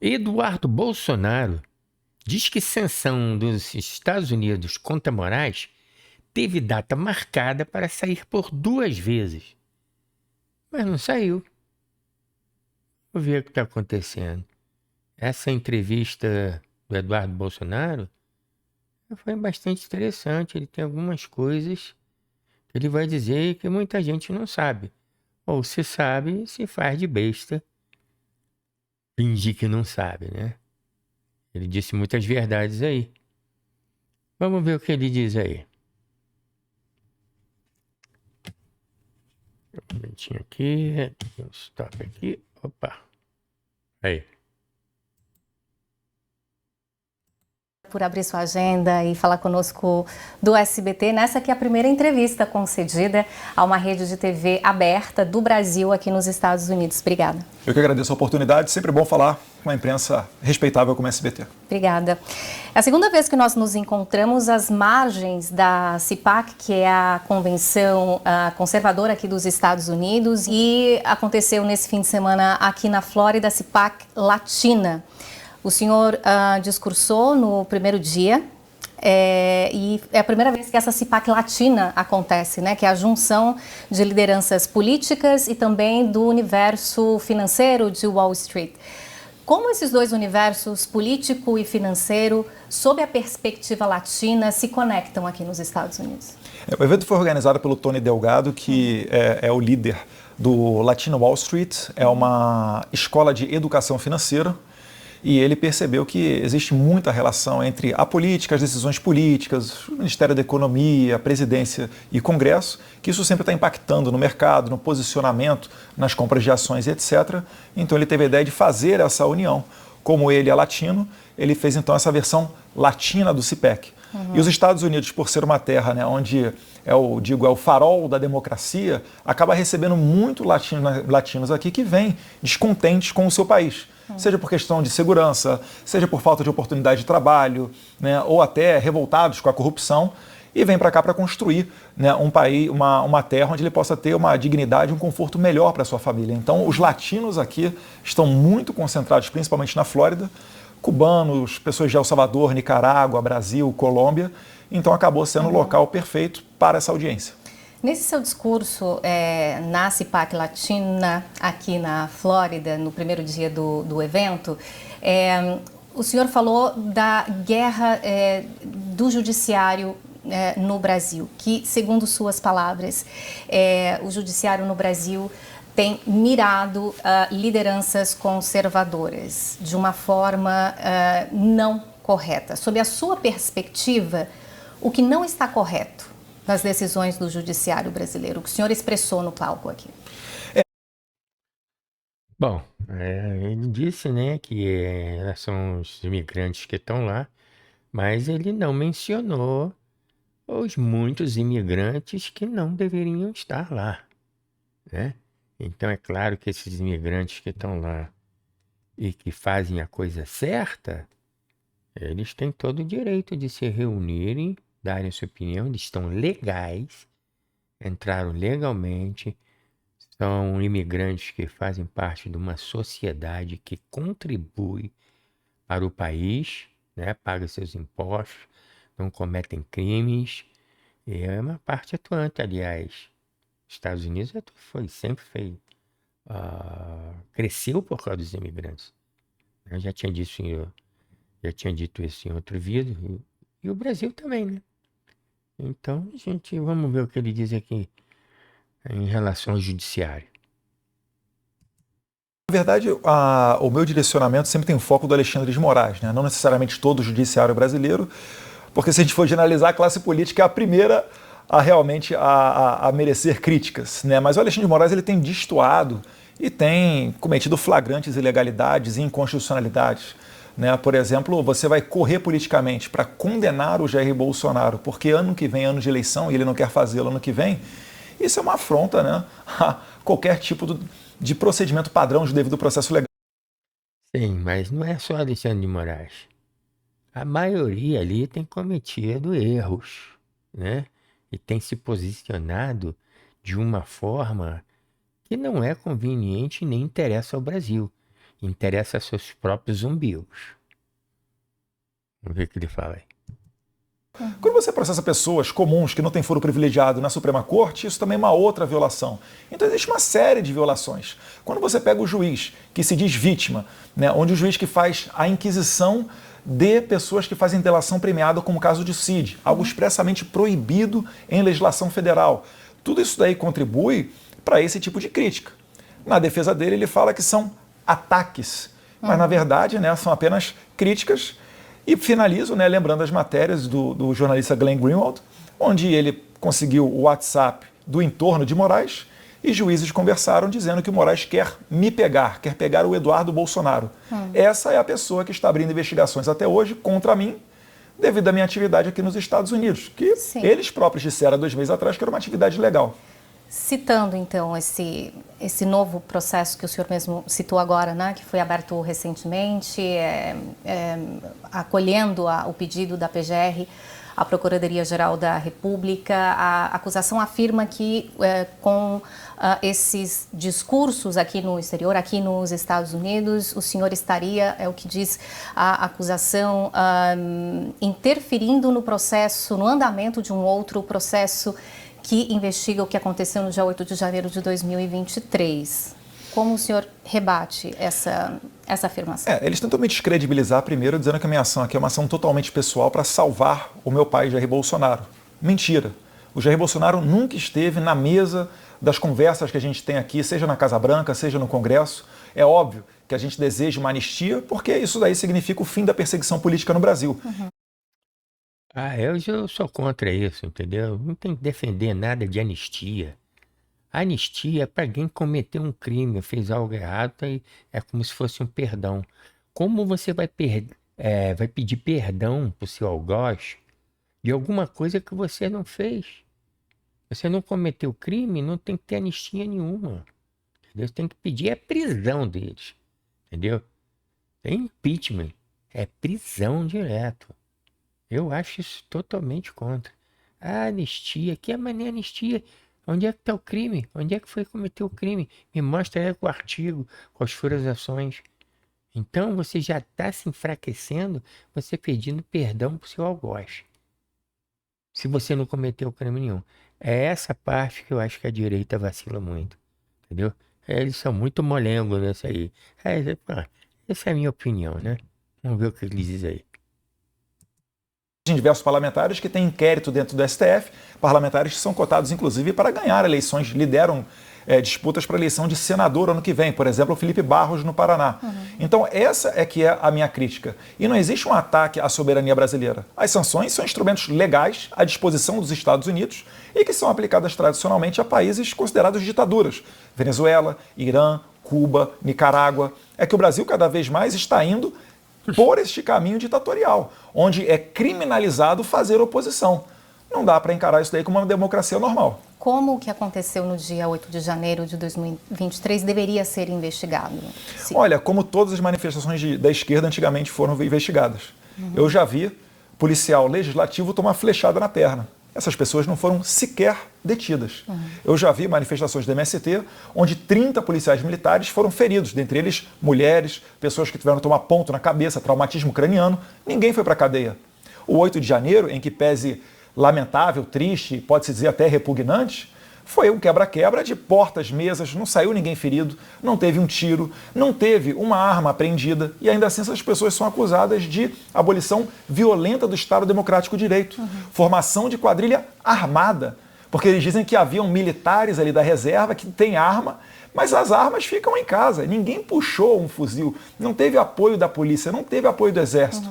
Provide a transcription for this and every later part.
Eduardo Bolsonaro diz que sanção dos Estados Unidos contra Moraes teve data marcada para sair por 2 vezes, mas não saiu. Vamos ver o que está acontecendo. Essa entrevista do Eduardo Bolsonaro foi bastante interessante. Ele tem algumas coisas que ele vai dizer que muita gente não sabe. Ou se sabe, se faz de besta, fingir que não sabe, né? Ele disse muitas verdades aí. Vamos ver o que ele diz aí. Um momentinho aqui. Um stop aqui. Opa. Aí. Por abrir sua agenda e falar conosco do SBT nessa que é a primeira entrevista concedida a uma rede de TV aberta do Brasil aqui nos Estados Unidos. Obrigada. Eu que agradeço a oportunidade, sempre bom falar com uma imprensa respeitável como a SBT. Obrigada. É a segunda vez que nós nos encontramos às margens da CPAC, que é a convenção conservadora aqui dos Estados Unidos, e aconteceu nesse fim de semana aqui na Flórida, a CPAC Latina. O senhor discursou no primeiro dia e é a primeira vez que essa CPAC Latina acontece, né? Que é a junção de lideranças políticas e também do universo financeiro de Wall Street. Como esses dois universos, político e financeiro, sob a perspectiva latina, se conectam aqui nos Estados Unidos? O evento foi organizado pelo Tony Delgado, que é o líder do Latino Wall Street, é uma escola de educação financeira. E ele percebeu que existe muita relação entre a política, as decisões políticas, o Ministério da Economia, a presidência e Congresso, que isso sempre está impactando no mercado, no posicionamento, nas compras de ações, etc. Então ele teve a ideia de fazer essa união. Como ele é latino, ele fez então essa versão latina do CPAC. E os Estados Unidos, por ser uma terra, né, onde é o farol da democracia, acaba recebendo muito latinos aqui que vêm descontentes com o seu país. Seja por questão de segurança, seja por falta de oportunidade de trabalho, né, ou até revoltados com a corrupção, e vem para cá para construir, né, um país, uma terra onde ele possa ter uma dignidade e um conforto melhor para a sua família. Então, os latinos aqui estão muito concentrados, principalmente na Flórida, cubanos, pessoas de El Salvador, Nicarágua, Brasil, Colômbia. Então, acabou sendo o local perfeito para essa audiência. Nesse seu discurso na CPAC Latina, aqui na Flórida, no primeiro dia do evento, o senhor falou da guerra do judiciário no Brasil, que, segundo suas palavras, o judiciário no Brasil tem mirado lideranças conservadoras de uma forma não correta. Sob a sua perspectiva, o que não está correto nas decisões do judiciário brasileiro, o que o senhor expressou no palco aqui? Bom, ele disse, né, que são os imigrantes que estão lá, mas ele não mencionou os muitos imigrantes que não deveriam estar lá, né? Então é claro que esses imigrantes que estão lá e que fazem a coisa certa, eles têm todo o direito de se reunirem, darem sua opinião, eles estão legais, entraram legalmente, são imigrantes que fazem parte de uma sociedade que contribui para o país, né? Paga seus impostos, não cometem crimes, e é uma parte atuante, aliás. Estados Unidos sempre foi, cresceu por causa dos imigrantes. Eu já tinha dito isso em outro vídeo, e o Brasil também, né? Então, vamos ver o que ele diz aqui em relação ao judiciário. Na verdade, o meu direcionamento sempre tem o foco do Alexandre de Moraes, né? Não necessariamente todo o judiciário brasileiro, porque se a gente for generalizar, a classe política é a primeira a realmente a merecer críticas, né? Mas o Alexandre de Moraes ele tem destoado e tem cometido flagrantes ilegalidades e inconstitucionalidades. Né? Por exemplo, você vai correr politicamente para condenar o Jair Bolsonaro porque ano que vem, ano de eleição, e ele não quer fazê-lo ano que vem, isso é uma afronta, né, a qualquer tipo de procedimento padrão de devido processo legal. Sim, mas não é só Alexandre de Moraes. A maioria ali tem cometido erros, né? E tem se posicionado de uma forma que não é conveniente nem interessa ao Brasil. interessa seus próprios umbigos. Vamos ver o que ele fala aí. Quando você processa pessoas comuns que não têm foro privilegiado na Suprema Corte, isso também é uma outra violação. Então existe uma série de violações. Quando você pega o juiz que se diz vítima, né, onde o juiz que faz a inquisição de pessoas que fazem delação premiada, como o caso de Cid, algo expressamente proibido em legislação federal. Tudo isso daí contribui para esse tipo de crítica. Na defesa dele, ele fala que são ataques, mas na verdade, né, são apenas críticas. E finalizo, né, lembrando as matérias do jornalista Glenn Greenwald, onde ele conseguiu o WhatsApp do entorno de Moraes e juízes conversaram dizendo que o Moraes quer me pegar, quer pegar o Eduardo Bolsonaro. Essa é a pessoa que está abrindo investigações até hoje contra mim, devido à minha atividade aqui nos Estados Unidos, que eles próprios disseram há 2 meses atrás que era uma atividade legal. Citando, então, esse novo processo que o senhor mesmo citou agora, né, que foi aberto recentemente, acolhendo o pedido da PGR, a Procuradoria-Geral da República, a acusação afirma que com esses discursos aqui no exterior, aqui nos Estados Unidos, o senhor estaria, é o que diz a acusação, interferindo no processo, no andamento de um outro processo que investiga o que aconteceu no dia 8 de janeiro de 2023. Como o senhor rebate essa afirmação? Eles tentam me descredibilizar primeiro, dizendo que a minha ação aqui é uma ação totalmente pessoal para salvar o meu pai, Jair Bolsonaro. Mentira. O Jair Bolsonaro nunca esteve na mesa das conversas que a gente tem aqui, seja na Casa Branca, seja no Congresso. É óbvio que a gente deseja uma anistia, porque isso daí significa o fim da perseguição política no Brasil. Eu já sou contra isso, entendeu? Não tem que defender nada de anistia. Anistia é para quem cometeu um crime, fez algo errado, e é como se fosse um perdão. Como você vai pedir perdão para o seu algoz de alguma coisa que você não fez? Você não cometeu crime, não tem que ter anistia nenhuma. Entendeu? Você tem que pedir a prisão deles. Entendeu? Tem impeachment. É prisão direto. Eu acho isso totalmente contra. A anistia, que é mané anistia? Onde é que está o crime? Onde é que foi cometer o crime? Me mostra aí com o artigo, com as ações. Então você já está se enfraquecendo, você pedindo perdão para o seu algoz. Se você não cometeu crime nenhum. É essa parte que eu acho que a direita vacila muito. Entendeu? Eles são muito molengo nessa aí. Essa é a minha opinião, né? Vamos ver o que eles dizem aí. Em diversos parlamentares que têm inquérito dentro do STF, parlamentares que são cotados, inclusive, para ganhar eleições, lideram disputas para a eleição de senador ano que vem, por exemplo, o Felipe Barros, no Paraná. Então, essa é que é a minha crítica. E não existe um ataque à soberania brasileira. As sanções são instrumentos legais à disposição dos Estados Unidos e que são aplicadas tradicionalmente a países considerados ditaduras. Venezuela, Irã, Cuba, Nicarágua. É que o Brasil cada vez mais está indo por este caminho ditatorial, onde é criminalizado fazer oposição. Não dá para encarar isso daí como uma democracia normal. Como o que aconteceu no dia 8 de janeiro de 2023 deveria ser investigado? Sim. Olha, como todas as manifestações da esquerda antigamente foram investigadas. Eu já vi policial legislativo tomar flechada na perna. Essas pessoas não foram sequer detidas. Eu já vi manifestações do MST onde 30 policiais militares foram feridos, dentre eles mulheres, pessoas que tiveram que tomar ponto na cabeça, traumatismo craniano. Ninguém foi para a cadeia. O 8 de janeiro, em que pese lamentável, triste, pode-se dizer até repugnante, foi um quebra-quebra de portas, mesas, não saiu ninguém ferido, não teve um tiro, não teve uma arma apreendida e ainda assim essas pessoas são acusadas de abolição violenta do Estado Democrático de Direito, formação de quadrilha armada, porque eles dizem que haviam militares ali da reserva que têm arma, mas as armas ficam em casa, ninguém puxou um fuzil, não teve apoio da polícia, não teve apoio do exército.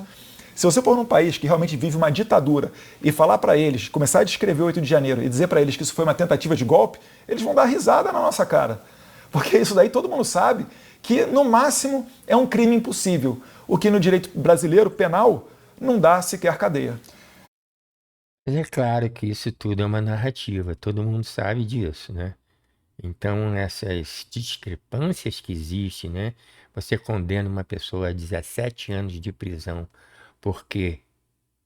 Se você for num país que realmente vive uma ditadura e falar para eles, começar a descrever o 8 de janeiro e dizer para eles que isso foi uma tentativa de golpe, eles vão dar risada na nossa cara. Porque isso daí todo mundo sabe que, no máximo, é um crime impossível. O que no direito brasileiro penal não dá sequer cadeia. Mas é claro que isso tudo é uma narrativa, todo mundo sabe disso, né? Então, essas discrepâncias que existem, né? Você condena uma pessoa a 17 anos de prisão porque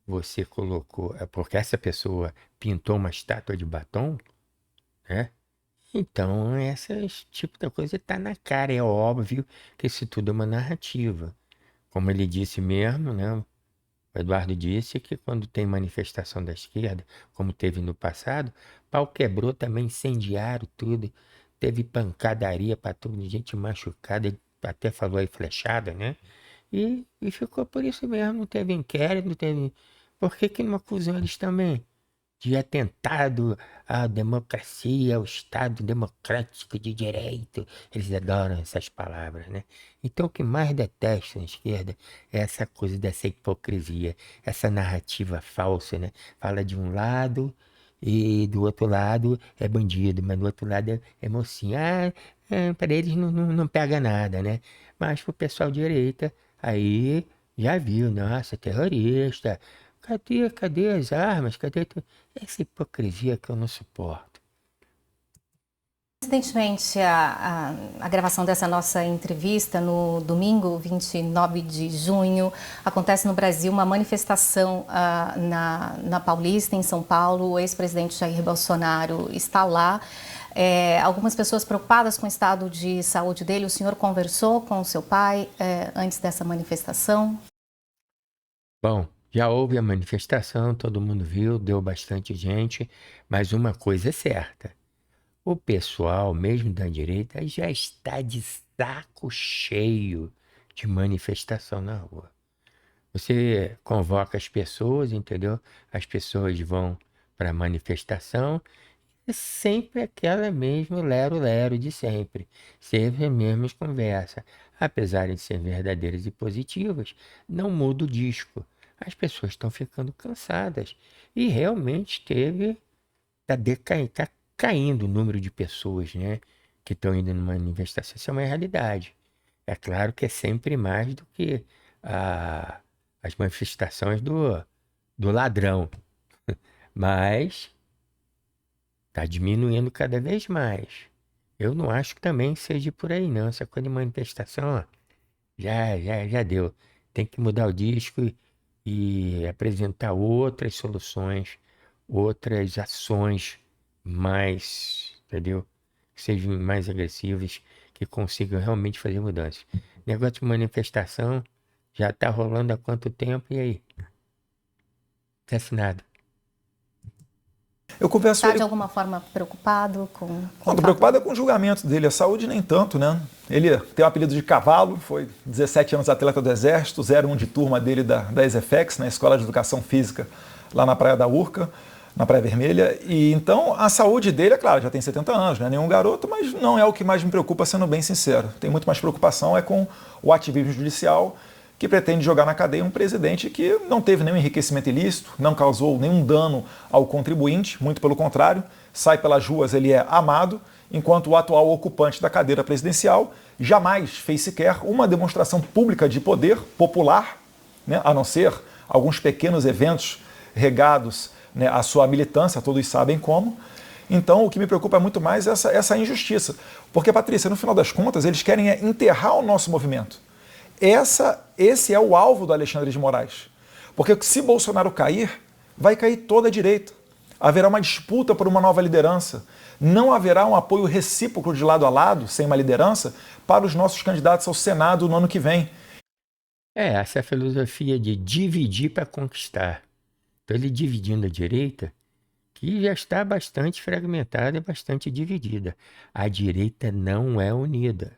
você colocou, porque essa pessoa pintou uma estátua de batom, né? Então, esse tipo de coisa está na cara. É óbvio que isso tudo é uma narrativa. Como ele disse mesmo, né? O Eduardo disse que quando tem manifestação da esquerda, como teve no passado, pau quebrou também, incendiaram tudo. Teve pancadaria para tudo, gente machucada, ele até falou aí flechada, né? E ficou por isso mesmo, não teve inquérito, não teve. Por que que não acusam eles também? De atentado à democracia, ao Estado democrático de direito. Eles adoram essas palavras, né? Então, o que mais detesto na esquerda é essa coisa dessa hipocrisia, essa narrativa falsa, né? Fala de um lado e do outro lado é bandido, mas do outro lado é mocinho. Para eles não pega nada, né? Mas pro pessoal de direita, aí já viu, nossa, terrorista. Cadê as armas? Essa hipocrisia que eu não suporto. Coincidentemente, a gravação dessa nossa entrevista no domingo 29 de junho, acontece no Brasil uma manifestação na Paulista, em São Paulo. O ex-presidente Jair Bolsonaro está lá. Algumas pessoas preocupadas com o estado de saúde dele. O senhor conversou com o seu pai antes dessa manifestação? Bom, já houve a manifestação, todo mundo viu, deu bastante gente, mas uma coisa é certa. O pessoal, mesmo da direita, já está de saco cheio de manifestação na rua. Você convoca as pessoas, entendeu? As pessoas vão para a manifestação. É sempre aquela mesmo lero-lero de sempre. Sempre as mesmas conversas. Apesar de ser verdadeiras e positivas, não muda o disco. As pessoas estão ficando cansadas. E realmente tá caindo o número de pessoas, né, que estão indo numa manifestação. Isso é uma realidade. É claro que é sempre mais do que a- as manifestações do ladrão. Mas está diminuindo cada vez mais. Eu não acho que também seja por aí, não. Essa coisa de manifestação, ó, já deu. Tem que mudar o disco e apresentar outras soluções, outras ações mais, entendeu? Que sejam mais agressivas, que consigam realmente fazer mudanças. Negócio de manifestação já está rolando há quanto tempo? E aí? Tá assinado. Eu converso Está ele. de alguma forma preocupado com Não, o estou fato? preocupado é com o julgamento dele, a saúde nem tanto, né? Ele tem o apelido de cavalo, foi 17 anos atleta do Exército, 01 de turma dele da ESEFEX, na Escola de Educação Física, lá na Praia da Urca, na Praia Vermelha. E então a saúde dele, é claro, já tem 70 anos, não é nenhum garoto, mas não é o que mais me preocupa, sendo bem sincero. Tem muito mais preocupação é com o ativismo judicial, que pretende jogar na cadeia um presidente que não teve nenhum enriquecimento ilícito, não causou nenhum dano ao contribuinte, muito pelo contrário, sai pelas ruas, ele é amado, enquanto o atual ocupante da cadeira presidencial jamais fez sequer uma demonstração pública de poder popular, né, a não ser alguns pequenos eventos regados, né, à sua militância, todos sabem como. Então, o que me preocupa muito mais é essa injustiça. Porque, Patrícia, no final das contas, eles querem enterrar o nosso movimento. Esse é o alvo do Alexandre de Moraes. Porque se Bolsonaro cair, vai cair toda a direita. Haverá uma disputa por uma nova liderança. Não haverá um apoio recíproco de lado a lado, sem uma liderança, para os nossos candidatos ao Senado no ano que vem. Essa filosofia de dividir para conquistar. Então, ele dividindo a direita, que já está bastante fragmentada e bastante dividida. A direita não é unida.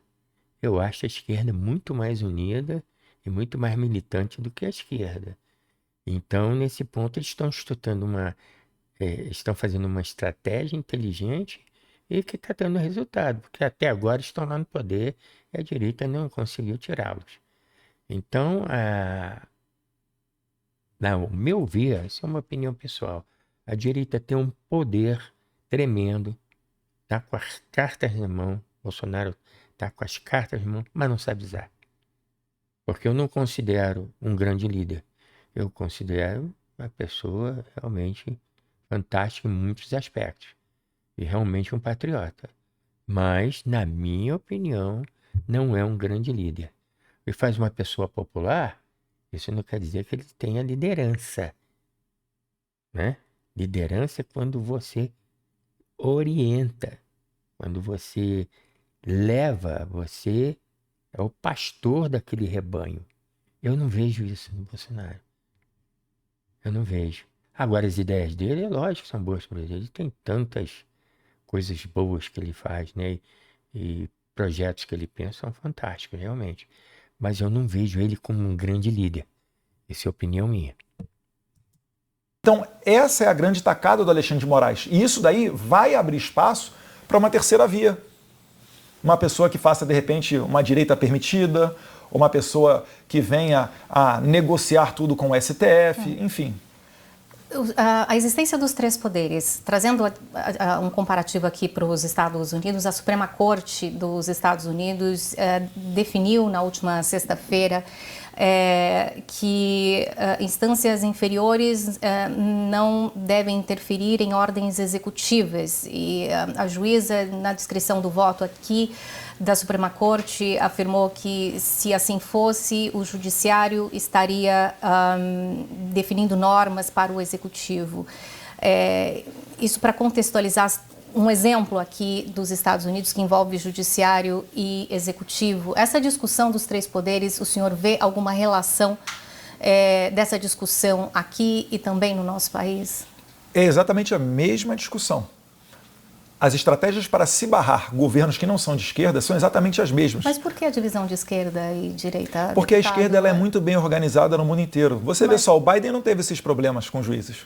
Eu acho a esquerda muito mais unida e muito mais militante do que a esquerda. Então, nesse ponto, eles estão fazendo uma estratégia inteligente e que está dando resultado, porque até agora estão lá no poder e a direita não conseguiu tirá-los. Então, ao meu ver, isso é uma opinião pessoal, a direita tem um poder tremendo, está com as cartas na mão, Bolsonaro está com as cartas na mão, mas não sabe usar. Porque eu não considero um grande líder. Eu considero uma pessoa realmente fantástica em muitos aspectos. E realmente um patriota. Mas, na minha opinião, não é um grande líder. E faz uma pessoa popular, isso não quer dizer que ele tenha liderança, né? Liderança é quando você orienta, Quando você você é o pastor daquele rebanho. Eu não vejo isso no Bolsonaro. Eu não vejo. Agora, as ideias dele, é lógico que são boas para ele. Ele tem tantas coisas boas que ele faz, né? E projetos que ele pensa são fantásticos, realmente. Mas eu não vejo ele como um grande líder. Essa é a opinião minha. Então, essa é a grande tacada do Alexandre de Moraes. E isso daí vai abrir espaço para uma terceira via. Uma pessoa que faça, de repente, uma direita permitida, uma pessoa que venha a negociar tudo com o STF, enfim. A existência dos três poderes, trazendo um comparativo aqui para os Estados Unidos, a Suprema Corte dos Estados Unidos definiu na última sexta-feira que instâncias inferiores não devem interferir em ordens executivas. E a juíza, na descrição do voto aqui da Suprema Corte, afirmou que, se assim fosse, o Judiciário estaria definindo normas para o Executivo. Isso para contextualizar um exemplo aqui dos Estados Unidos que envolve Judiciário e Executivo. Essa discussão dos três poderes, o senhor vê alguma relação dessa discussão aqui e também no nosso país? É exatamente a mesma discussão. As estratégias para se barrar governos que não são de esquerda são exatamente as mesmas. Mas por que a divisão de esquerda e direita? Porque a esquerda ela é muito bem organizada no mundo inteiro. Você vê só, o Biden não teve esses problemas com juízes.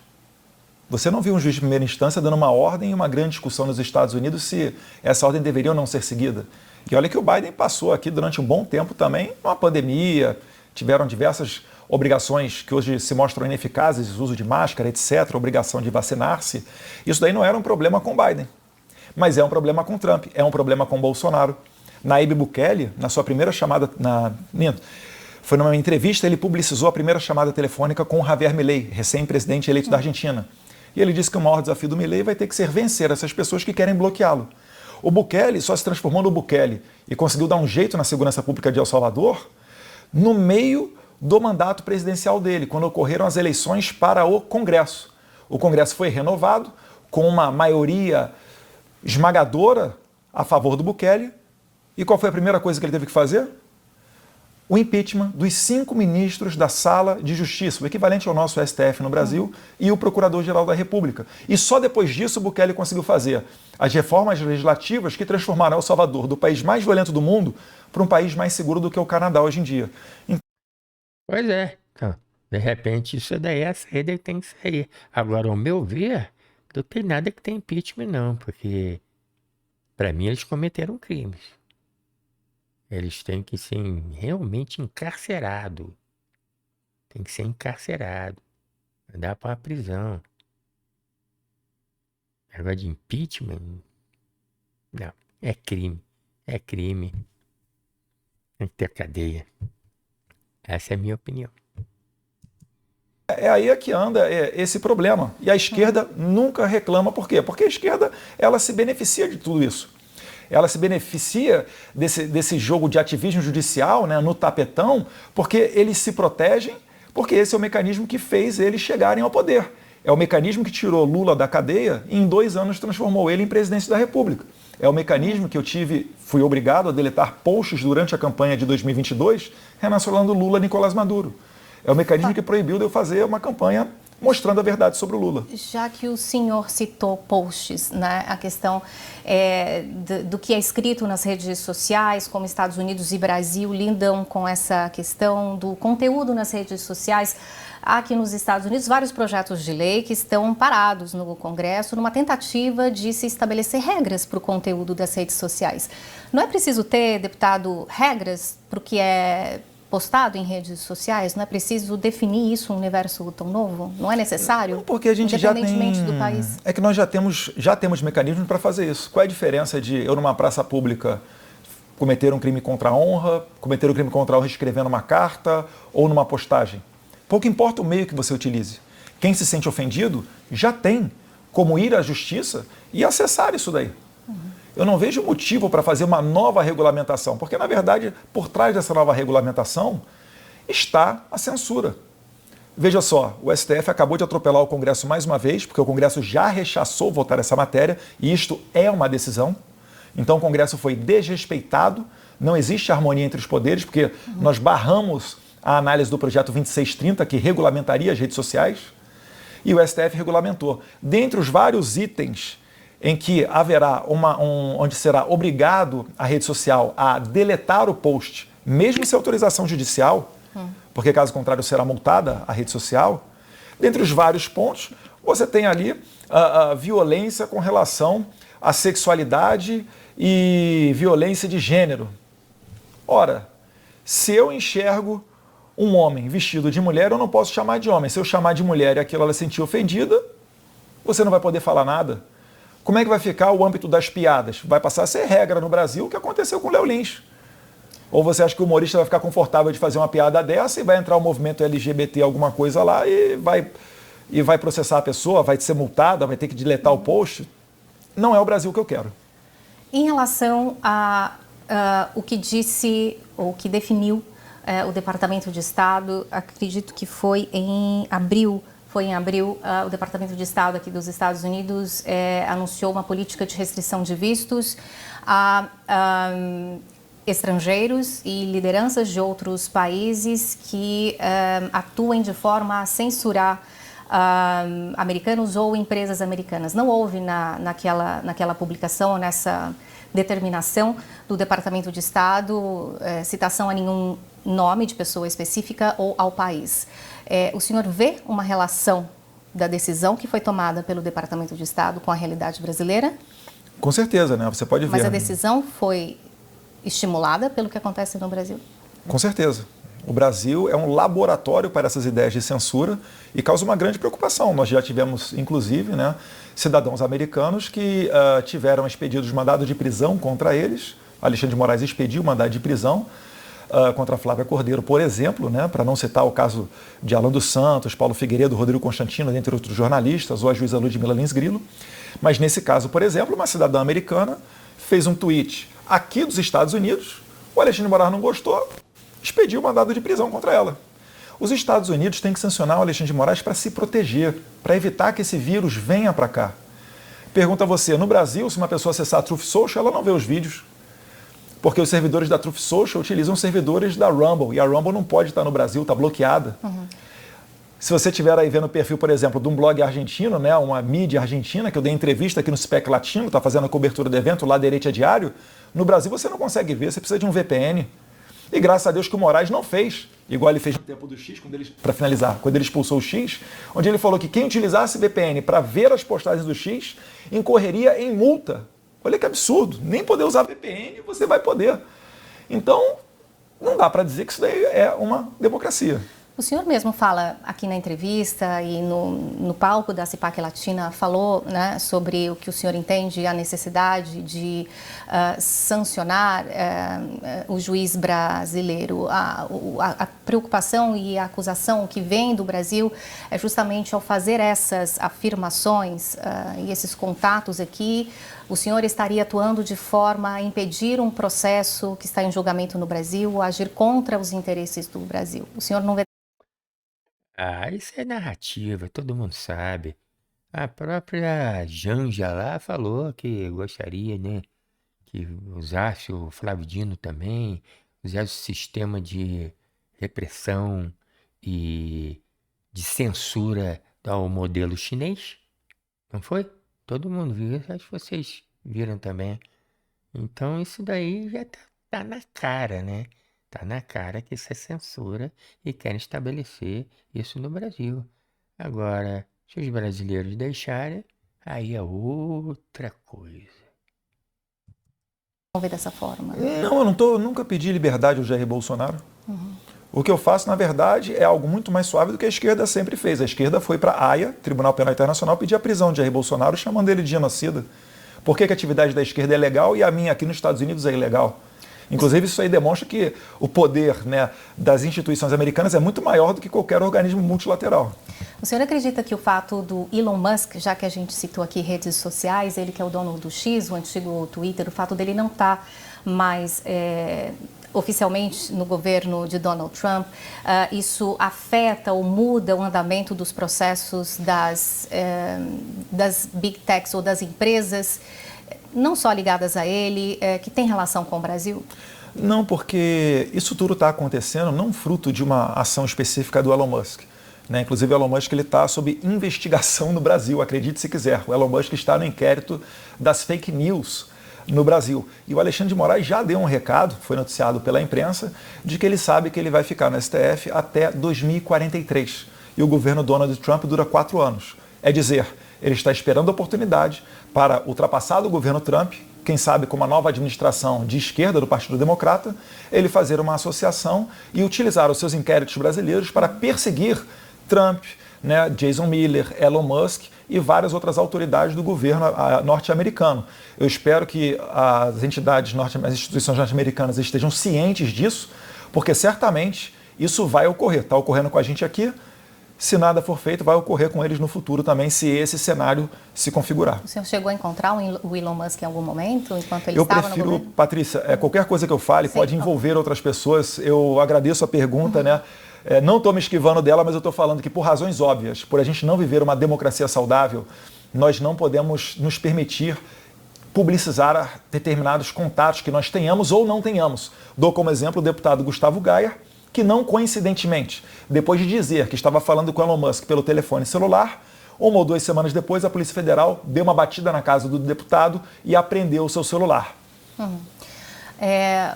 Você não viu um juiz de primeira instância dando uma ordem e uma grande discussão nos Estados Unidos se essa ordem deveria ou não ser seguida. E olha que o Biden passou aqui durante um bom tempo também uma pandemia, tiveram diversas obrigações que hoje se mostram ineficazes, uso de máscara, etc., obrigação de vacinar-se. Isso daí não era um problema com o Biden. Mas é um problema com Trump, é um problema com Bolsonaro. Nayib Bukele, na sua primeira chamada, foi numa entrevista, ele publicizou a primeira chamada telefônica com o Javier Milei, recém-presidente eleito da Argentina. E ele disse que o maior desafio do Milei vai ter que ser vencer essas pessoas que querem bloqueá-lo. O Bukele só se transformou no Bukele e conseguiu dar um jeito na segurança pública de El Salvador no meio do mandato presidencial dele, quando ocorreram as eleições para o Congresso. O Congresso foi renovado com uma maioria esmagadora a favor do Bukele. E qual foi a primeira coisa que ele teve que fazer? O impeachment dos 5 ministros da Sala de Justiça, o equivalente ao nosso STF no Brasil, e o Procurador-Geral da República. E só depois disso o Bukele conseguiu fazer as reformas legislativas que transformaram El Salvador, do país mais violento do mundo, para um país mais seguro do que o Canadá hoje em dia. Pois é. Então, de repente, isso daí, a saída tem que sair. Agora, ao meu ver, não tem nada que tem impeachment, não, porque, para mim, eles cometeram crimes. Eles têm que ser realmente encarcerados. Tem que ser encarcerado. Mandar para uma prisão. Negócio de impeachment? Não. É crime. É crime. Tem que ter cadeia. Essa é a minha opinião. É aí que anda esse problema. E a esquerda nunca reclama. Por quê? Porque a esquerda ela se beneficia de tudo isso. Ela se beneficia desse jogo de ativismo judicial, né, no tapetão, porque eles se protegem, porque esse é o mecanismo que fez eles chegarem ao poder. É o mecanismo que tirou Lula da cadeia e em 2 anos transformou ele em presidente da República. É o mecanismo que fui obrigado a deletar posts durante a campanha de 2022, relacionando Lula a Nicolás Maduro. É o mecanismo que proibiu de eu fazer uma campanha mostrando a verdade sobre o Lula. Já que o senhor citou posts, né, a questão do que é escrito nas redes sociais, como Estados Unidos e Brasil lidam com essa questão do conteúdo nas redes sociais. Há aqui nos Estados Unidos vários projetos de lei que estão parados no Congresso numa tentativa de se estabelecer regras para o conteúdo das redes sociais. Não é preciso ter, deputado, regras para o que é postado em redes sociais? Não é preciso definir isso um universo tão novo? Não é necessário? Não, porque a gente já tem... do país. É que nós já temos mecanismos para fazer isso. Qual é a diferença de eu, numa praça pública, cometer um crime contra a honra, cometer um crime contra a honra escrevendo uma carta ou numa postagem? Pouco importa o meio que você utilize. Quem se sente ofendido já tem como ir à justiça e acessar isso daí. Eu não vejo motivo para fazer uma nova regulamentação, porque, na verdade, por trás dessa nova regulamentação está a censura. Veja só, o STF acabou de atropelar o Congresso mais uma vez, porque o Congresso já rechaçou votar essa matéria, e isto é uma decisão. Então o Congresso foi desrespeitado, não existe harmonia entre os poderes, porque nós barramos a análise do projeto 2630, que regulamentaria as redes sociais, e o STF regulamentou. Dentre os vários itens em que haverá onde será obrigado a rede social a deletar o post, mesmo sem autorização judicial, porque caso contrário será multada a rede social, dentre os vários pontos, você tem ali a violência com relação à sexualidade e violência de gênero. Ora, se eu enxergo um homem vestido de mulher, eu não posso chamar de homem. Se eu chamar de mulher e aquilo ela se sentir ofendida, você não vai poder falar nada. Como é que vai ficar o âmbito das piadas? Vai passar a ser regra no Brasil o que aconteceu com o Léo Lins. Ou você acha que o humorista vai ficar confortável de fazer uma piada dessa e vai entrar o movimento LGBT alguma coisa lá e vai processar a pessoa, vai ser multada, vai ter que deletar o post? Não é o Brasil que eu quero. Em relação a o que disse, ou que definiu o Departamento de Estado, acredito que foi em abril, o Departamento de Estado aqui dos Estados Unidos anunciou uma política de restrição de vistos a estrangeiros e lideranças de outros países que atuem de forma a censurar americanos ou empresas americanas. Não houve naquela publicação, nessa determinação do Departamento de Estado, citação a nenhum nome de pessoa específica ou ao país. O senhor vê uma relação da decisão que foi tomada pelo Departamento de Estado com a realidade brasileira? Com certeza, né? Você pode ver. Mas a decisão foi estimulada pelo que acontece no Brasil? Com certeza. O Brasil é um laboratório para essas ideias de censura e causa uma grande preocupação. Nós já tivemos, inclusive, né, cidadãos americanos que tiveram expedidos mandados de prisão contra eles. Alexandre de Moraes expediu mandado de prisão contra a Flávia Cordeiro, por exemplo, né, para não citar o caso de Alan dos Santos, Paulo Figueiredo, Rodrigo Constantino, dentre outros jornalistas, ou a juíza Ludmila Lins Grilo. Mas nesse caso, por exemplo, uma cidadã americana fez um tweet aqui dos Estados Unidos, o Alexandre de Moraes não gostou, expediu o mandado de prisão contra ela. Os Estados Unidos têm que sancionar o Alexandre de Moraes para se proteger, para evitar que esse vírus venha para cá. Pergunta a você, no Brasil, se uma pessoa acessar a Truth Social, ela não vê os vídeos. Porque os servidores da Truth Social utilizam servidores da Rumble, e a Rumble não pode estar no Brasil, está bloqueada. Se você estiver aí vendo o perfil, por exemplo, de um blog argentino, né, uma mídia argentina, que eu dei entrevista aqui no SPEC Latino, está fazendo a cobertura do evento lá, Direita Diário, no Brasil você não consegue ver, você precisa de um VPN. E graças a Deus que o Moraes não fez, igual ele fez no tempo do X, para finalizar, quando ele expulsou o X, onde ele falou que quem utilizasse VPN para ver as postagens do X incorreria em multa. Olha que absurdo, nem poder usar VPN você vai poder. Então, não dá para dizer que isso daí é uma democracia. O senhor mesmo fala aqui na entrevista e no palco da CIPAC Latina, falou, né, sobre o que o senhor entende, a necessidade de sancionar o juiz brasileiro. A preocupação e a acusação que vem do Brasil é justamente ao fazer essas afirmações e esses contatos aqui, o senhor estaria atuando de forma a impedir um processo que está em julgamento no Brasil, agir contra os interesses do Brasil. O senhor não vê... Isso é narrativa, todo mundo sabe. A própria Janja lá falou que gostaria, né, que usasse o Flávio Dino também, usasse o sistema de repressão e de censura ao modelo chinês. Não foi? Todo mundo viu, acho que vocês viram também. Então isso daí já tá na cara, né? Tá na cara que isso é censura e querem estabelecer isso no Brasil. Agora, se os brasileiros deixarem, aí é outra coisa. Vamos ver dessa forma. Não, eu nunca pedi liberdade ao Jair Bolsonaro. O que eu faço, na verdade, é algo muito mais suave do que a esquerda sempre fez. A esquerda foi para a AIA, Tribunal Penal Internacional, pedir a prisão de Jair Bolsonaro, chamando ele de genocida. Por que a atividade da esquerda é legal e a minha aqui nos Estados Unidos é ilegal? Inclusive, isso aí demonstra que o poder, né, das instituições americanas é muito maior do que qualquer organismo multilateral. O senhor acredita que o fato do Elon Musk, já que a gente citou aqui redes sociais, ele que é o dono do X, o antigo Twitter, o fato dele não estar mais oficialmente no governo de Donald Trump, isso afeta ou muda o andamento dos processos das Big Techs ou das empresas não só ligadas a ele, que têm relação com o Brasil? Não, porque isso tudo está acontecendo não fruto de uma ação específica do Elon Musk. Né? Inclusive, o Elon Musk está sob investigação no Brasil, acredite se quiser. O Elon Musk está no inquérito das fake news no Brasil. E o Alexandre de Moraes já deu um recado, foi noticiado pela imprensa, de que ele sabe que ele vai ficar no STF até 2043. E o governo Donald Trump dura 4 anos. É dizer, ele está esperando a oportunidade para ultrapassar o governo Trump, quem sabe com uma nova administração de esquerda do Partido Democrata, ele fazer uma associação e utilizar os seus inquéritos brasileiros para perseguir Trump, né, Jason Miller, Elon Musk e várias outras autoridades do governo norte-americano. Eu espero que as instituições norte-americanas estejam cientes disso, porque certamente isso vai ocorrer. Está ocorrendo com a gente aqui. Se nada for feito, vai ocorrer com eles no futuro também, se esse cenário se configurar. O senhor chegou a encontrar o Elon Musk em algum momento, enquanto ele estava no governo? Eu prefiro, Patrícia, qualquer coisa que eu fale pode envolver outras pessoas. Eu agradeço a pergunta, né? Não estou me esquivando dela, mas eu estou falando que por razões óbvias, por a gente não viver uma democracia saudável, nós não podemos nos permitir publicizar determinados contatos que nós tenhamos ou não tenhamos. Dou como exemplo o deputado Gustavo Gaia, que não coincidentemente, depois de dizer que estava falando com Elon Musk pelo telefone celular, 1 ou 2 semanas depois a Polícia Federal deu uma batida na casa do deputado e apreendeu o seu celular.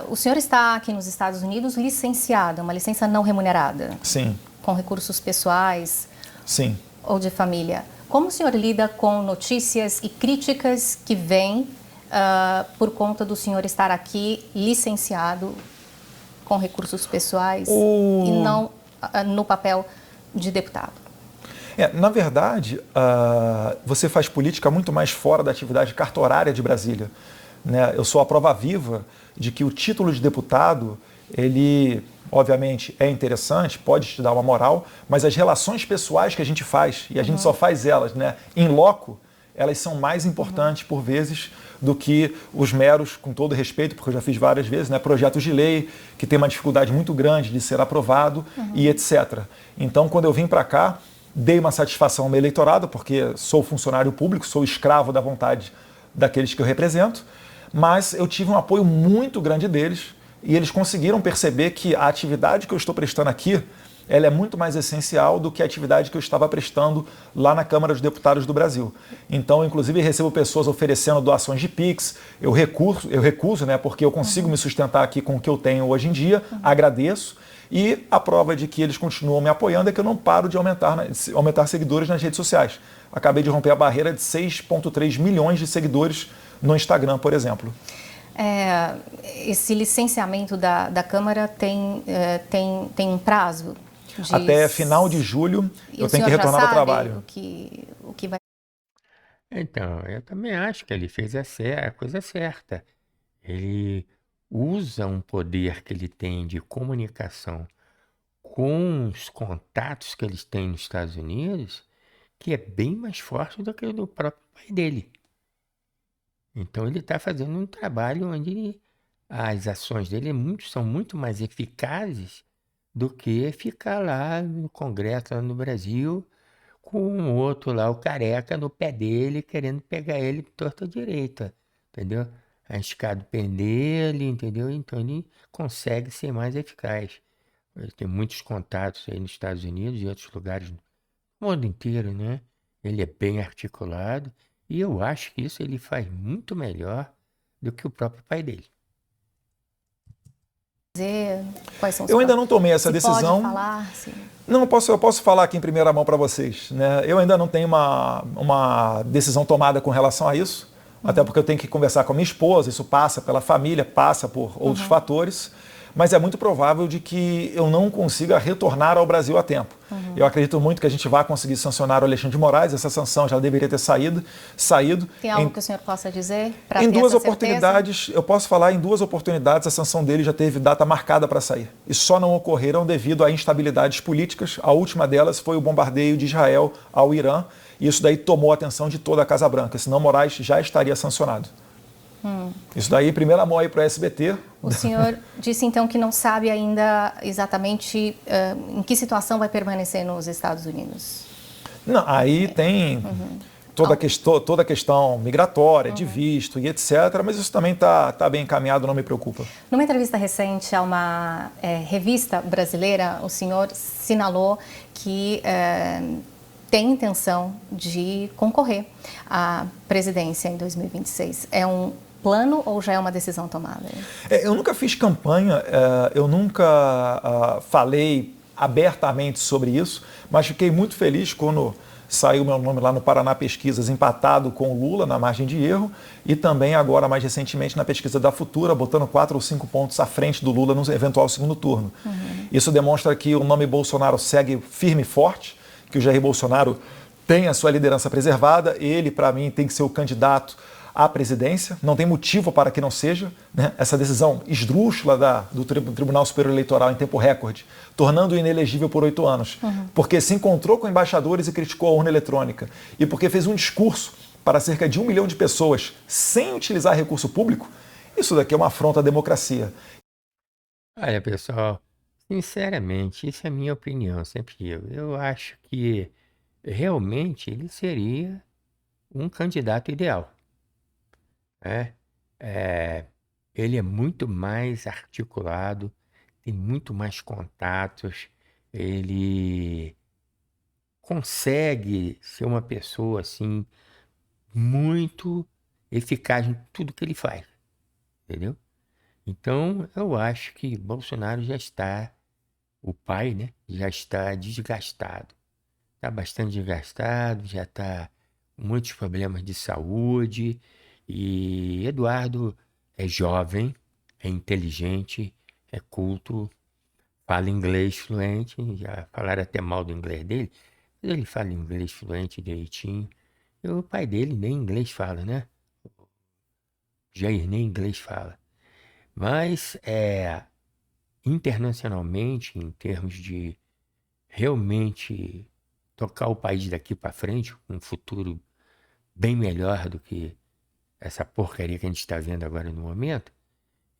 O senhor está aqui nos Estados Unidos licenciado, uma licença não remunerada? Sim. Com recursos pessoais? Sim. Ou de família? Como o senhor lida com notícias e críticas que vêm por conta do senhor estar aqui licenciado com recursos pessoais e não no papel de deputado? Na verdade, você faz política muito mais fora da atividade cartorária de Brasília. Né? Eu sou a prova viva de que o título de deputado, ele, obviamente, é interessante, pode te dar uma moral, mas as relações pessoais que a gente faz, e a gente só faz elas, né, in loco, elas são mais importantes, por vezes, do que os meros, com todo respeito, porque eu já fiz várias vezes, né, projetos de lei que tem uma dificuldade muito grande de ser aprovado e etc. Então, quando eu vim para cá, dei uma satisfação ao meu eleitorado, porque sou funcionário público, sou escravo da vontade daqueles que eu represento, mas eu tive um apoio muito grande deles e eles conseguiram perceber que a atividade que eu estou prestando aqui, ela é muito mais essencial do que a atividade que eu estava prestando lá na Câmara dos Deputados do Brasil. Então, inclusive, recebo pessoas oferecendo doações de Pix, eu recuso, né, porque eu consigo me sustentar aqui com o que eu tenho hoje em dia, agradeço, e a prova de que eles continuam me apoiando é que eu não paro de aumentar seguidores nas redes sociais. Acabei de romper a barreira de 6,3 milhões de seguidores no Instagram, por exemplo. Esse licenciamento da Câmara tem um prazo? Até final de julho eu tenho que retornar ao trabalho. O que vai... Então, eu também acho que ele fez a coisa certa. Ele usa um poder que ele tem de comunicação com os contatos que eles têm nos Estados Unidos, que é bem mais forte do que o do próprio pai dele. Então ele está fazendo um trabalho onde as ações dele são muito mais eficazes do que ficar lá no Congresso, lá no Brasil, com o outro lá, o careca, no pé dele, querendo pegar ele torta à direita, entendeu? Arriscado prender ele, entendeu? Então ele consegue ser mais eficaz. Ele tem muitos contatos aí nos Estados Unidos e outros lugares no mundo inteiro, né? Ele é bem articulado e eu acho que isso ele faz muito melhor do que o próprio pai dele. Quais são os Eu ainda não tomei essa decisão. Pode falar? Sim. Não, eu posso falar aqui em primeira mão para vocês. Né? Eu ainda não tenho uma decisão tomada com relação a isso, até porque eu tenho que conversar com a minha esposa, isso passa pela família, passa por outros fatores, mas é muito provável de que eu não consiga retornar ao Brasil a tempo. Eu acredito muito que a gente vai conseguir sancionar o Alexandre de Moraes, essa sanção já deveria ter saído. Tem algo que o senhor possa dizer para ter essa duas oportunidades, certeza? Eu posso falar, em 2 oportunidades a sanção dele já teve data marcada para sair. E só não ocorreram devido a instabilidades políticas. A última delas foi o bombardeio de Israel ao Irã, e isso daí tomou a atenção de toda a Casa Branca, senão Moraes já estaria sancionado. Isso daí, primeira mão aí para o SBT. O senhor disse então que não sabe ainda exatamente em que situação vai permanecer nos Estados Unidos. Não, aí tem toda a questão migratória, de visto e etc., mas isso também tá bem encaminhado, não me preocupa. Numa entrevista recente a uma revista brasileira, o senhor sinalou que tem intenção de concorrer à presidência em 2026. É um plano ou já é uma decisão tomada? Eu nunca fiz campanha, eu nunca falei abertamente sobre isso, mas fiquei muito feliz quando saiu meu nome lá no Paraná Pesquisas, empatado com o Lula na margem de erro, e também agora, mais recentemente, na pesquisa da Futura, botando 4 ou 5 pontos à frente do Lula no eventual segundo turno. Isso demonstra que o nome Bolsonaro segue firme e forte, que o Jair Bolsonaro tem a sua liderança preservada, ele, para mim, tem que ser o candidato à presidência, não tem motivo para que não seja, né? Essa decisão esdrúxula do Tribunal Superior Eleitoral em tempo recorde, tornando-o inelegível por 8 anos, porque se encontrou com embaixadores e criticou a urna eletrônica, e porque fez um discurso para cerca de 1 milhão de pessoas sem utilizar recurso público, isso daqui é uma afronta à democracia. Olha, pessoal, sinceramente, isso é a minha opinião, sempre digo. Eu acho que realmente ele seria um candidato ideal, né? Ele é muito mais articulado, tem muito mais contatos, ele consegue ser uma pessoa assim muito eficaz em tudo que ele faz, entendeu? Então, eu acho que Bolsonaro já está, o pai, né, já está desgastado. Está bastante desgastado, já está com muitos problemas de saúde. E Eduardo é jovem, é inteligente, é culto, fala inglês fluente. Já falaram até mal do inglês dele, mas ele fala inglês fluente direitinho. E o pai dele nem inglês fala, né? Jair nem inglês fala. Mas internacionalmente, em termos de realmente tocar o país daqui para frente, um futuro bem melhor do que essa porcaria que a gente está vendo agora no momento,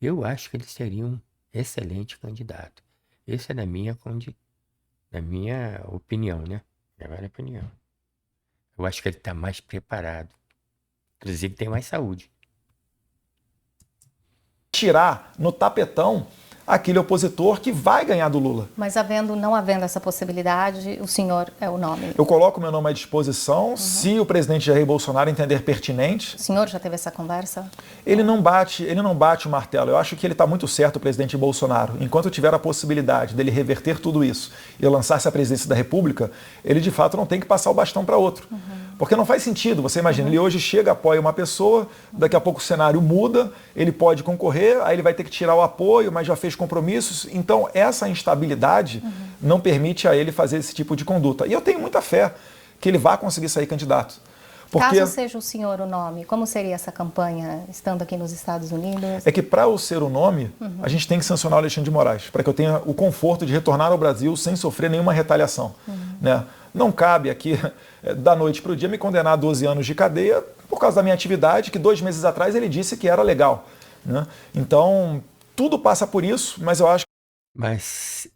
eu acho que ele seria um excelente candidato. Essa é da minha opinião, né? Agora é opinião. Eu acho que ele está mais preparado. Inclusive tem mais saúde. Tirar no tapetão aquele opositor que vai ganhar do Lula. Mas não havendo essa possibilidade, o senhor é o nome. Eu coloco meu nome à disposição, se o presidente Jair Bolsonaro entender pertinente. O senhor já teve essa conversa? Ele não bate o martelo. Eu acho que ele está muito certo, o presidente Bolsonaro. Enquanto tiver a possibilidade dele reverter tudo isso e lançar-se à presidência da República, ele de fato não tem que passar o bastão para outro. Porque não faz sentido. Você imagina, ele hoje chega, apoia uma pessoa, daqui a pouco o cenário muda, ele pode concorrer, aí ele vai ter que tirar o apoio, mas já fez compromissos. Então, essa instabilidade não permite a ele fazer esse tipo de conduta. E eu tenho muita fé que ele vai conseguir sair candidato. Porque caso seja o senhor o nome, como seria essa campanha estando aqui nos Estados Unidos? É que para eu ser o nome, a gente tem que sancionar o Alexandre de Moraes, para que eu tenha o conforto de retornar ao Brasil sem sofrer nenhuma retaliação. Né? Não cabe aqui, da noite para o dia, me condenar a 12 anos de cadeia por causa da minha atividade, que 2 meses atrás ele disse que era legal. Né? Então, tudo passa por isso, mas eu acho que... Mas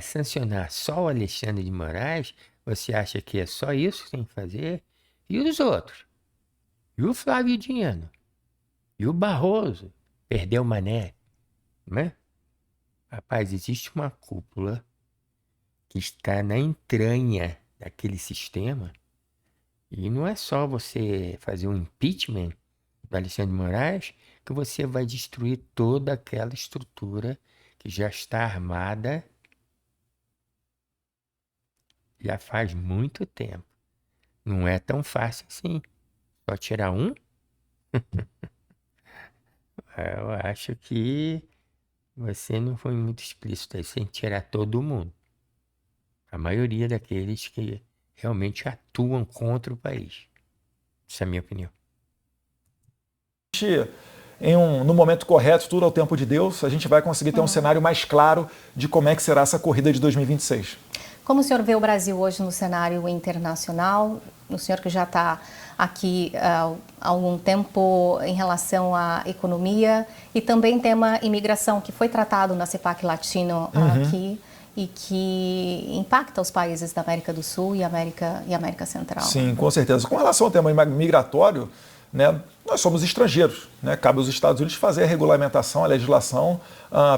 sancionar só o Alexandre de Moraes, você acha que é só isso que tem que fazer? E os outros? E o Flávio Dino? E o Barroso? Perdeu o Mané? Né? Rapaz, existe uma cúpula que está na entranha daquele sistema e não é só você fazer um impeachment do Alexandre de Moraes que você vai destruir toda aquela estrutura que já está armada já faz muito tempo. Não é tão fácil assim. Só tirar um? Eu acho que você não foi muito explícito aí, sem tirar todo mundo. A maioria daqueles que realmente atuam contra o país. Essa é a minha opinião. No momento correto, tudo ao tempo de Deus, a gente vai conseguir ter um cenário mais claro de como é que será essa corrida de 2026. Como o senhor vê o Brasil hoje no cenário internacional? O senhor que já está aqui há algum tempo em relação à economia e também tema imigração, que foi tratado na CPAC Latino aqui e que impacta os países da América do Sul e América Central. Sim, com certeza. Com relação ao tema migratório, né, nós somos estrangeiros, né? Cabe aos Estados Unidos fazer a regulamentação, a legislação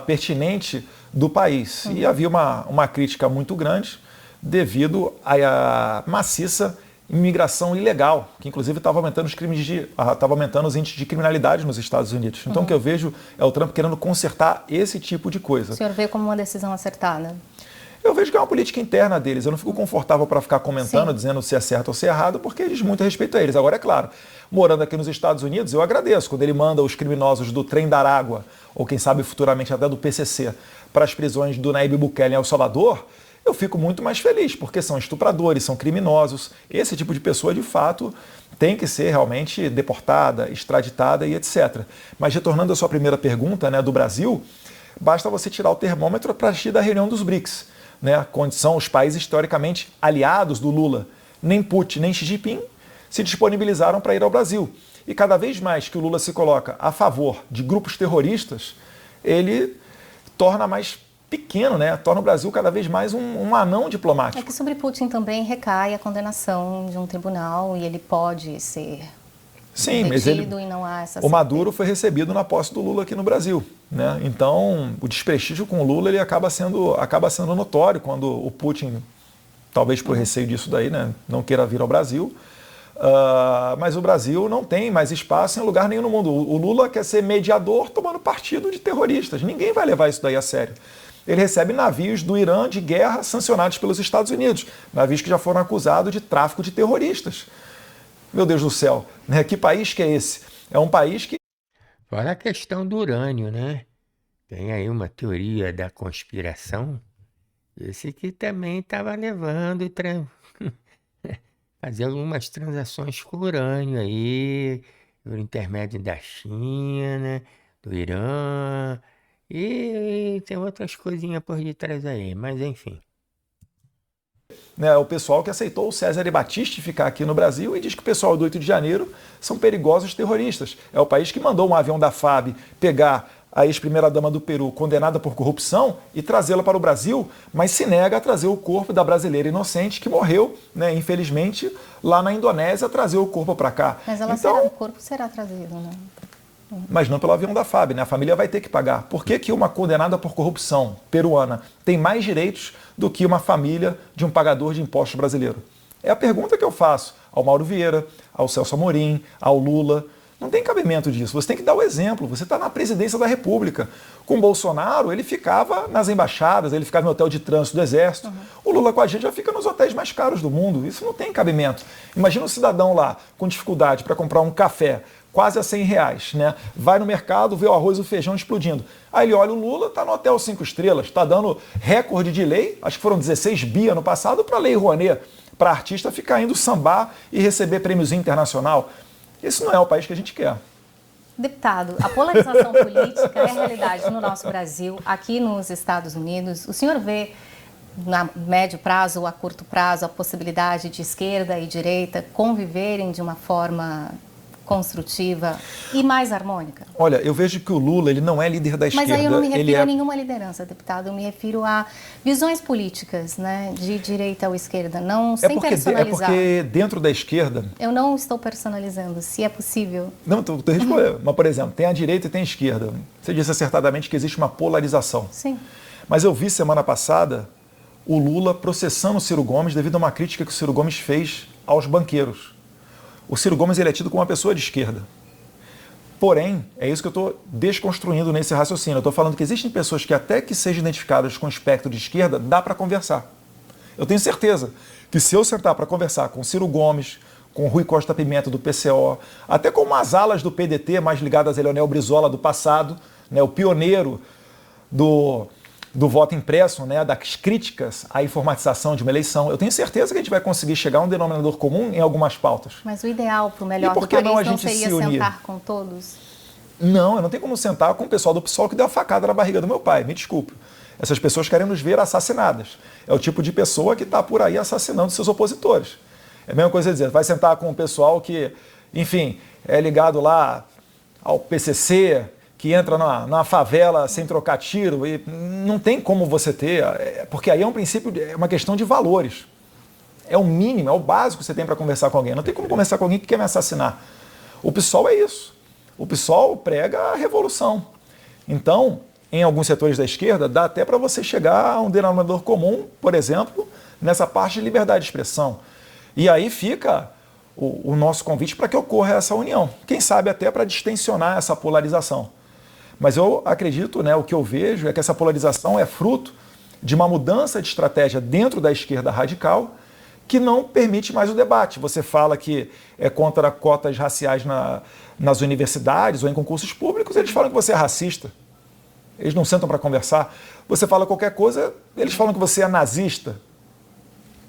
pertinente do país. E havia uma crítica muito grande devido à maciça imigração ilegal, que inclusive estava aumentando estava aumentando os índices de criminalidade nos Estados Unidos. Então o que eu vejo é o Trump querendo consertar esse tipo de coisa. O senhor vê como uma decisão acertada? Eu vejo que é uma política interna deles. Eu não fico confortável para ficar comentando, Sim, dizendo se é certo ou se é errado, porque diz muito respeito a eles. Agora, é claro, morando aqui nos Estados Unidos, eu agradeço quando ele manda os criminosos do Trem da Arágua, ou quem sabe futuramente até do PCC, para as prisões do Nayib Bukele em El Salvador. Eu fico muito mais feliz, porque são estupradores, são criminosos. Esse tipo de pessoa, de fato, tem que ser realmente deportada, extraditada e etc. Mas retornando à sua primeira pergunta, né, do Brasil, basta você tirar o termômetro para assistir da reunião dos BRICS, né, onde são os países historicamente aliados do Lula. Nem Putin, nem Xi Jinping se disponibilizaram para ir ao Brasil. E cada vez mais que o Lula se coloca a favor de grupos terroristas, ele torna mais pequeno, né? Torna o Brasil cada vez mais um anão diplomático. é que sobre Putin também recai a condenação de um tribunal e ele pode ser Sim, mas ele, detido e não há essa o Maduro foi recebido na posse do Lula aqui no Brasil, né? Então, o desprestígio com o Lula ele acaba sendo notório quando o Putin, talvez por receio disso daí, né, não queira vir ao Brasil. Mas o Brasil não tem mais espaço em lugar nenhum no mundo. O Lula quer ser mediador tomando partido de terroristas. Ninguém vai levar isso daí a sério. Ele recebe navios do Irã de guerra sancionados pelos Estados Unidos, navios que já foram acusados de tráfico de terroristas. Meu Deus do céu, né? Que país que é esse? É um país que... Fora a questão do urânio, né? Tem aí uma teoria da conspiração. Esse que também estava levando fazer algumas transações com urânio aí, por intermédio da China, do Irã, e tem outras coisinhas por detrás aí, mas enfim. Né, o pessoal que aceitou o César Battisti ficar aqui no Brasil e diz que o pessoal do 8 de janeiro são perigosos terroristas. É o país que mandou um avião da FAB pegar a ex-primeira-dama do Peru, condenada por corrupção, e trazê-la para o Brasil, mas se nega a trazer o corpo da brasileira inocente que morreu, né, infelizmente, lá na Indonésia, trazer o corpo para cá. Mas o corpo será trazido, né? Mas não pelo avião da FAB, né? A família vai ter que pagar. Por que uma condenada por corrupção peruana tem mais direitos do que uma família de um pagador de impostos brasileiro? É a pergunta que eu faço ao Mauro Vieira, ao Celso Amorim, ao Lula. Não tem cabimento disso. Você tem que dar o exemplo. Você está na presidência da República. Com o Bolsonaro, ele ficava nas embaixadas, ele ficava no hotel de trânsito do Exército. O Lula com a gente já fica nos hotéis mais caros do mundo. Isso não tem cabimento. Imagina um cidadão lá com dificuldade para comprar um café quase a R$100, né? Vai no mercado, vê o arroz e o feijão explodindo. Aí ele olha o Lula, está no hotel 5 estrelas, está dando recorde de lei, acho que foram 16 bi ano passado, para a Lei Rouanet, para artista ficar indo sambar e receber prêmios internacional. Esse não é o país que a gente quer. Deputado, a polarização política é a realidade no nosso Brasil, aqui nos Estados Unidos. O senhor vê, a médio prazo ou a curto prazo, a possibilidade de esquerda e direita conviverem de uma forma construtiva e mais harmônica? Olha, eu vejo que o Lula ele não é líder da esquerda. Mas aí eu não me refiro a nenhuma liderança, deputado. Eu me refiro a visões políticas, né, de direita ou esquerda, não sem personalizar. É porque dentro da esquerda... Eu não estou personalizando, se é possível. Não, estou respondendo. Mas, por exemplo, tem a direita e tem a esquerda. Você disse acertadamente que existe uma polarização. Sim. Mas eu vi semana passada o Lula processando o Ciro Gomes devido a uma crítica que o Ciro Gomes fez aos banqueiros. O Ciro Gomes ele é tido como uma pessoa de esquerda. Porém, é isso que eu estou desconstruindo nesse raciocínio. Eu estou falando que existem pessoas que até que sejam identificadas com o espectro de esquerda, dá para conversar. Eu tenho certeza que se eu sentar para conversar com Ciro Gomes, com Rui Costa Pimenta do PCO, até com umas alas do PDT mais ligadas a Leonel Brizola do passado, né, o pioneiro do voto impresso, né, das críticas à informatização de uma eleição, eu tenho certeza que a gente vai conseguir chegar a um denominador comum em algumas pautas. Mas o ideal para o melhor do país não seria sentar com todos? Não, eu não tenho como sentar com o pessoal do PSOL que deu a facada na barriga do meu pai, me desculpe. Essas pessoas querem nos ver assassinadas. É o tipo de pessoa que está por aí assassinando seus opositores. É a mesma coisa dizer, vai sentar com o pessoal que, enfim, é ligado lá ao PCC, que entra numa favela sem trocar tiro, e não tem como você ter, porque aí é um princípio, é uma questão de valores. É o mínimo, é o básico que você tem para conversar com alguém. Não tem como conversar com alguém que quer me assassinar. O PSOL é isso. O PSOL prega a revolução. Então, em alguns setores da esquerda, dá até para você chegar a um denominador comum, por exemplo, nessa parte de liberdade de expressão. E aí fica o nosso convite para que ocorra essa união. Quem sabe até para distensionar essa polarização. Mas eu acredito, né, o que eu vejo é que essa polarização é fruto de uma mudança de estratégia dentro da esquerda radical que não permite mais o debate. Você fala que é contra cotas raciais nas universidades ou em concursos públicos, eles falam que você é racista. Eles não sentam para conversar. Você fala qualquer coisa, eles falam que você é nazista.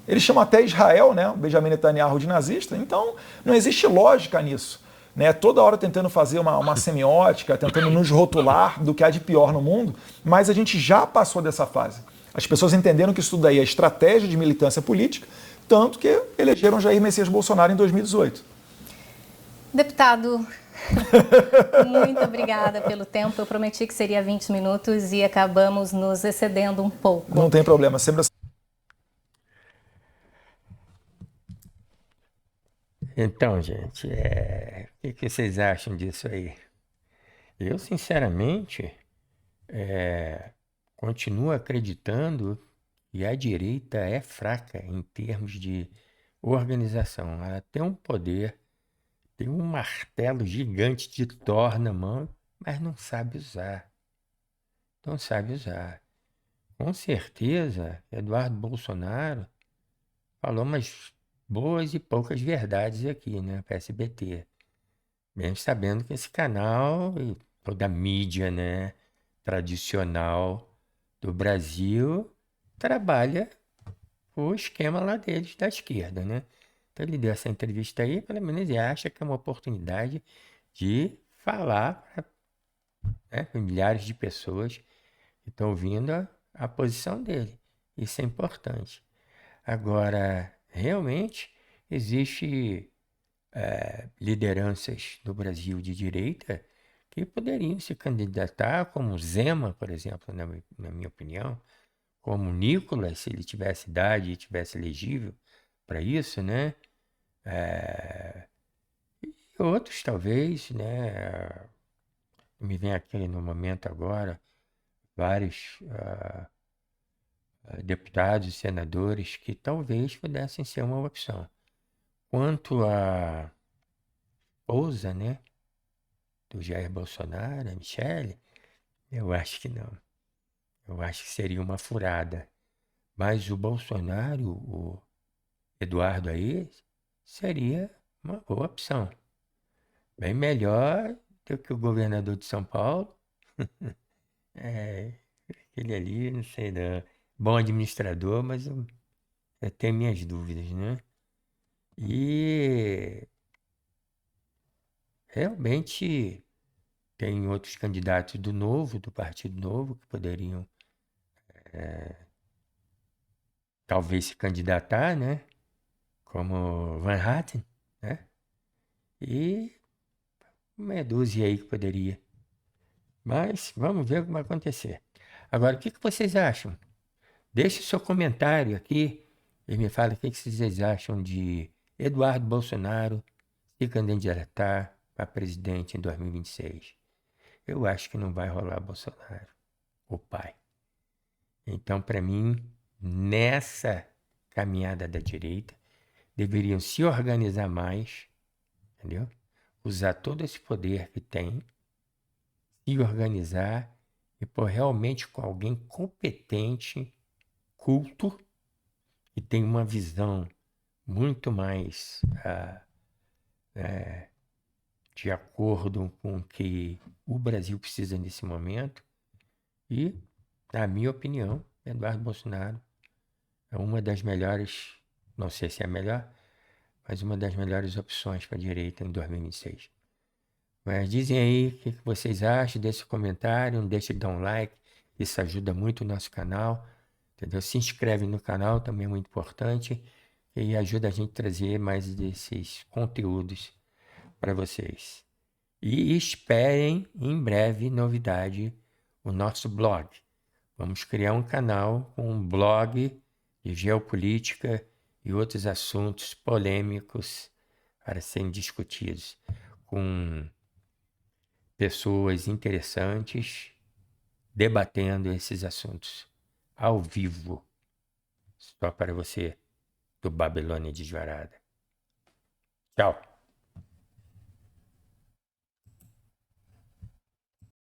Eles chamam até Israel, né, o Benjamin Netanyahu, de nazista. Então, não existe lógica nisso. Né? Toda hora tentando fazer uma semiótica, tentando nos rotular do que há de pior no mundo, mas a gente já passou dessa fase. As pessoas entenderam que isso daí é estratégia de militância política, tanto que elegeram Jair Messias Bolsonaro em 2018. Deputado, muito obrigada pelo tempo. Eu prometi que seria 20 minutos e acabamos nos excedendo um pouco. Não tem problema, sempre assim. Então, gente, o que vocês acham disso aí? Eu, sinceramente, continuo acreditando que a direita é fraca em termos de organização. Ela tem um poder, tem um martelo gigante de Thor na mão, mas não sabe usar. Não sabe usar. Com certeza, Eduardo Bolsonaro falou umas boas e poucas verdades aqui, né, para SBT. Mesmo sabendo que esse canal e toda a mídia, né, tradicional do Brasil trabalha o esquema lá deles, da esquerda, né? Então ele deu essa entrevista aí, pelo menos ele acha que é uma oportunidade de falar para milhares de pessoas que estão ouvindo a posição dele. Isso é importante. Agora, realmente, existe lideranças no Brasil de direita que poderiam se candidatar, como Zema, por exemplo, na minha opinião, como Nicolas, se ele tivesse idade e tivesse elegível para isso, né? E outros talvez, né? Me vem aqui no momento agora vários deputados e senadores que talvez pudessem ser uma opção. Quanto à esposa, né, do Jair Bolsonaro, a Michele, eu acho que não. Eu acho que seria uma furada. Mas o Bolsonaro, o Eduardo aí, seria uma boa opção. Bem melhor do que o governador de São Paulo. Aquele ali, não sei não. Bom administrador, mas eu tenho minhas dúvidas, né? E realmente tem outros candidatos do Novo, do Partido Novo, que poderiam talvez se candidatar, né? Como Van Hatten, né? E meia dúzia aí que poderia. Mas vamos ver o que vai acontecer. Agora, o que vocês acham? Deixe seu comentário aqui e me fale o que vocês acham de Eduardo Bolsonaro se candidatar para presidente em 2026. Eu acho que não vai rolar Bolsonaro, o pai. Então, para mim, nessa caminhada da direita, deveriam se organizar mais, entendeu? Usar todo esse poder que tem, se organizar e pôr realmente com alguém competente, culto, e tem uma visão muito mais de acordo com o que o Brasil precisa nesse momento. E, na minha opinião, Eduardo Bolsonaro é uma das melhores, não sei se é a melhor, mas uma das melhores opções para a direita em 2026. Mas dizem aí o que vocês acham, deixe um comentário, não deixe de dar um like, isso ajuda muito o nosso canal, entendeu? Se inscreve no canal, também é muito importante, e ajuda a gente a trazer mais desses conteúdos para vocês. E esperem em breve novidade o nosso blog. Vamos criar um canal com um blog de geopolítica e outros assuntos polêmicos para serem discutidos com pessoas interessantes debatendo esses assuntos ao vivo, só para você do Babilônia Desvarada. Tchau.